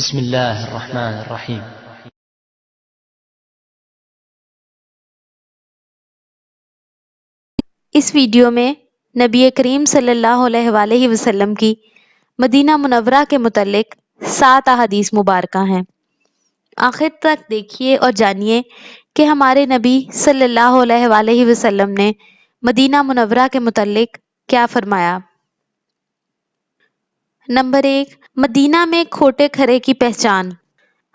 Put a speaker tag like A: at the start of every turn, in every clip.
A: بسم اللہ الرحمن الرحیم۔
B: اس ویڈیو میں نبی کریم صلی اللہ علیہ وآلہ وسلم کی مدینہ منورہ کے متعلق 7 احادیث مبارکہ ہیں۔ آخر تک دیکھیے اور جانیے کہ ہمارے نبی صلی اللہ علیہ وآلہ وسلم نے مدینہ منورہ کے متعلق کیا فرمایا۔ نمبر 1، مدینہ میں کھوٹے کھرے کی پہچان۔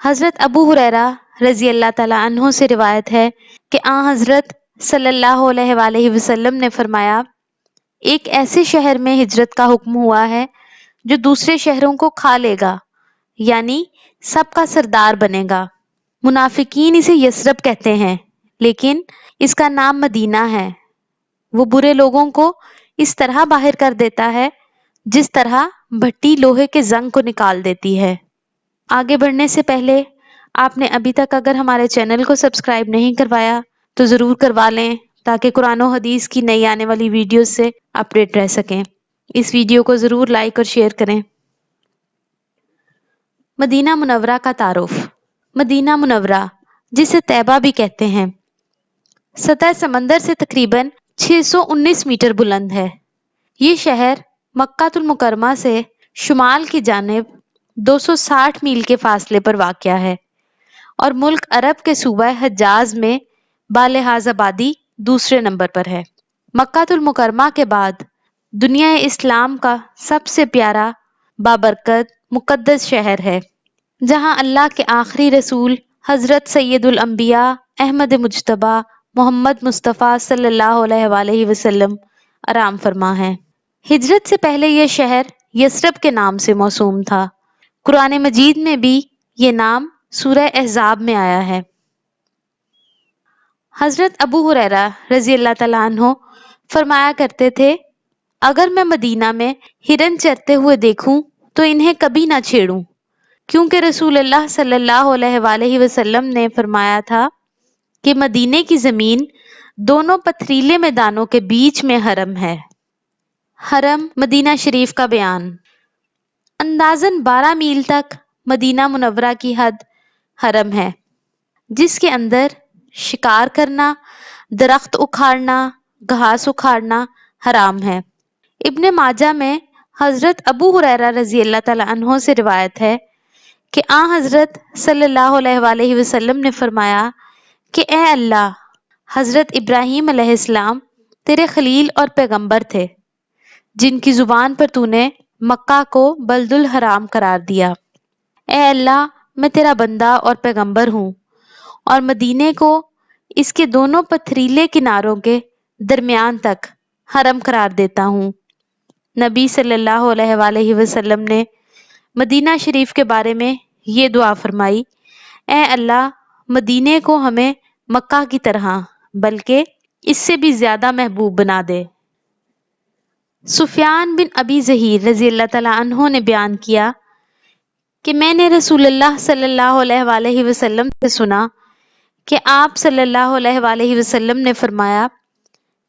B: حضرت ابو ہریرہ رضی اللہ تعالیٰ عنہ سے روایت ہے کہ حضرت صلی اللہ علیہ وآلہ وسلم نے فرمایا، ایک ایسے شہر میں ہجرت کا حکم ہوا ہے جو دوسرے شہروں کو کھا لے گا، یعنی سب کا سردار بنے گا۔ منافقین اسے یثرب کہتے ہیں، لیکن اس کا نام مدینہ ہے۔ وہ برے لوگوں کو اس طرح باہر کر دیتا ہے جس طرح بھٹی لوہے کے زنگ کو نکال دیتی ہے۔ آگے بڑھنے سے پہلے آپ نے ابھی تک اگر ہمارے چینل کو سبسکرائب نہیں کروایا تو ضرور کروا لیں تاکہ قرآن و حدیث کی نئی آنے والی ویڈیوز سے اپڈیٹ رہ سکیں۔ اس ویڈیو کو ضرور لائک اور شیئر کریں۔ مدینہ منورہ کا تعارف۔ مدینہ منورہ، جسے طیبہ بھی کہتے ہیں، سطح سمندر سے تقریباً 619 میٹر بلند ہے۔ یہ شہر مکہ المکرمہ سے شمال کی جانب 260 میل کے فاصلے پر واقع ہے اور ملک عرب کے صوبہ حجاز میں بالحاظ آبادی دوسرے نمبر پر ہے۔ مکہ المکرمہ کے بعد دنیا اسلام کا سب سے پیارا، بابرکت، مقدس شہر ہے، جہاں اللہ کے آخری رسول حضرت سید الانبیاء احمد مجتبیٰ محمد مصطفیٰ صلی اللہ علیہ وآلہ وسلم آرام فرما ہیں۔ ہجرت سے پہلے یہ شہر یثرب کے نام سے موسوم تھا۔ قرآن مجید میں بھی یہ نام سورہ احزاب میں آیا ہے۔ حضرت ابو ہریرہ رضی اللہ تعالیٰ عنہ فرمایا کرتے تھے، اگر میں مدینہ میں ہرن چرتے ہوئے دیکھوں تو انہیں کبھی نہ چھیڑوں، کیونکہ رسول اللہ صلی اللہ علیہ وآلہ وسلم نے فرمایا تھا کہ مدینے کی زمین دونوں پتھریلے میدانوں کے بیچ میں حرم ہے۔ حرم مدینہ شریف کا بیان۔ اندازاً 12 میل تک مدینہ منورہ کی حد حرم ہے، جس کے اندر شکار کرنا، درخت اکھاڑنا، گھاس اکھاڑنا حرام ہے۔ ابن ماجہ میں حضرت ابو ہریرہ رضی اللہ تعالیٰ عنہ سے روایت ہے کہ حضرت صلی اللہ علیہ وآلہ وسلم نے فرمایا کہ اے اللہ، حضرت ابراہیم علیہ السلام تیرے خلیل اور پیغمبر تھے، جن کی زبان پر تو نے مکہ کو بلد الحرام قرار دیا۔ اے اللہ، میں تیرا بندہ اور پیغمبر ہوں اور مدینے کو اس کے دونوں پتھریلے کناروں کے درمیان تک حرم قرار دیتا ہوں۔ نبی صلی اللہ علیہ وآلہ وسلم نے مدینہ شریف کے بارے میں یہ دعا فرمائی، اے اللہ، مدینے کو ہمیں مکہ کی طرح بلکہ اس سے بھی زیادہ محبوب بنا دے۔ سفیان بن ابی ظہیر رضی اللہ تعالیٰ عنہ نے بیان کیا کہ میں نے رسول اللہ صلی اللہ علیہ وآلہ وسلم سے سنا کہ آپ صلی اللہ علیہ وآلہ وسلم نے فرمایا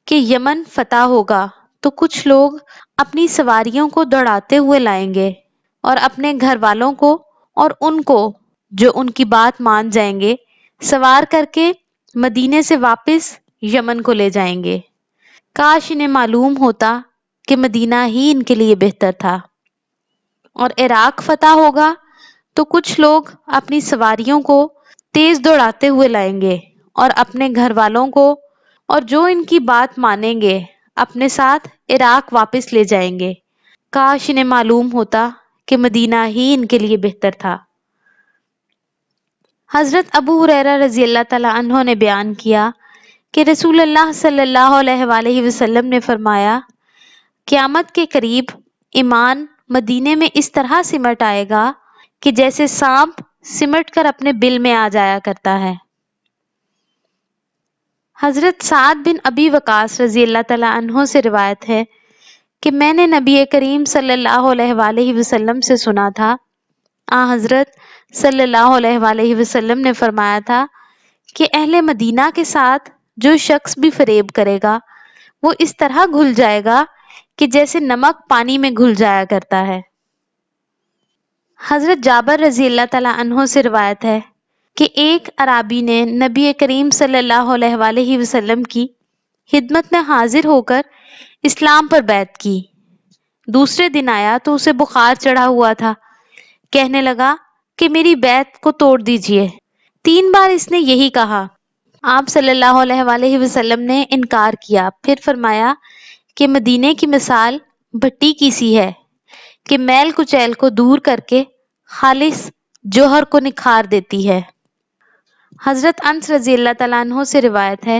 B: کہ یمن فتح ہوگا تو کچھ لوگ اپنی سواریوں کو دوڑاتے ہوئے لائیں گے اور اپنے گھر والوں کو اور ان کو جو ان کی بات مان جائیں گے سوار کر کے مدینے سے واپس یمن کو لے جائیں گے۔ کاش انہیں معلوم ہوتا کہ مدینہ ہی ان کے لیے بہتر تھا۔ اور عراق فتح ہوگا تو کچھ لوگ اپنی سواریوں کو تیز دوڑاتے ہوئے لائیں گے اور اپنے گھر والوں کو اور جو ان کی بات مانیں گے اپنے ساتھ عراق واپس لے جائیں گے۔ کاش انہیں معلوم ہوتا کہ مدینہ ہی ان کے لیے بہتر تھا۔ حضرت ابو ہریرہ رضی اللہ تعالیٰ عنہ نے بیان کیا کہ رسول اللہ صلی اللہ علیہ وآلہ وسلم نے فرمایا، قیامت کے قریب ایمان مدینے میں اس طرح سمٹ آئے گا کہ جیسے سانپ سمٹ کر اپنے بل میں آ جایا کرتا ہے۔ حضرت سعد بن ابی وقاص رضی اللہ تعالیٰ عنہ سے روایت ہے کہ میں نے نبی کریم صلی اللہ علیہ وآلہ وسلم سے سنا تھا، حضرت صلی اللہ علیہ وآلہ وسلم نے فرمایا تھا کہ اہل مدینہ کے ساتھ جو شخص بھی فریب کرے گا وہ اس طرح گھل جائے گا کہ جیسے نمک پانی میں گھل جایا کرتا ہے۔ حضرت جابر رضی اللہ تعالیٰ عنہ سے روایت ہے کہ ایک عرابی نے نبی کریم صلی اللہ علیہ وآلہ وسلم کی خدمت میں حاضر ہو کر اسلام پر بیعت کی۔ دوسرے دن آیا تو اسے بخار چڑھا ہوا تھا۔ کہنے لگا کہ میری بیعت کو توڑ دیجئے۔ 3 بار اس نے یہی کہا۔ آپ صلی اللہ علیہ وآلہ وسلم نے انکار کیا، پھر فرمایا کہ مدینے کی مثال بھٹی کی سی ہے کہ میل کچیل کو دور کر کے خالص جوہر کو نکھار دیتی ہے۔ حضرت انس رضی اللہ تعالیٰ عنہ سے روایت ہے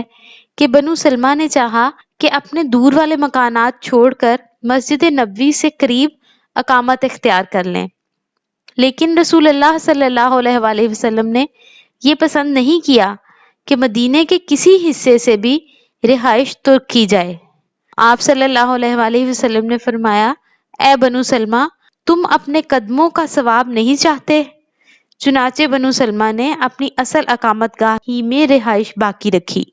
B: کہ بنو سلمہ نے چاہا کہ اپنے دور والے مکانات چھوڑ کر مسجد نبوی سے قریب اقامت اختیار کر لیں، لیکن رسول اللہ صلی اللہ علیہ وآلہ وسلم نے یہ پسند نہیں کیا کہ مدینے کے کسی حصے سے بھی رہائش ترک کی جائے۔ آپ صلی اللہ علیہ وآلہ وسلم نے فرمایا، اے بنو سلمہ، تم اپنے قدموں کا ثواب نہیں چاہتے؟ چنانچہ بنو سلمہ نے اپنی اصل اقامت گاہ ہی میں رہائش باقی رکھی۔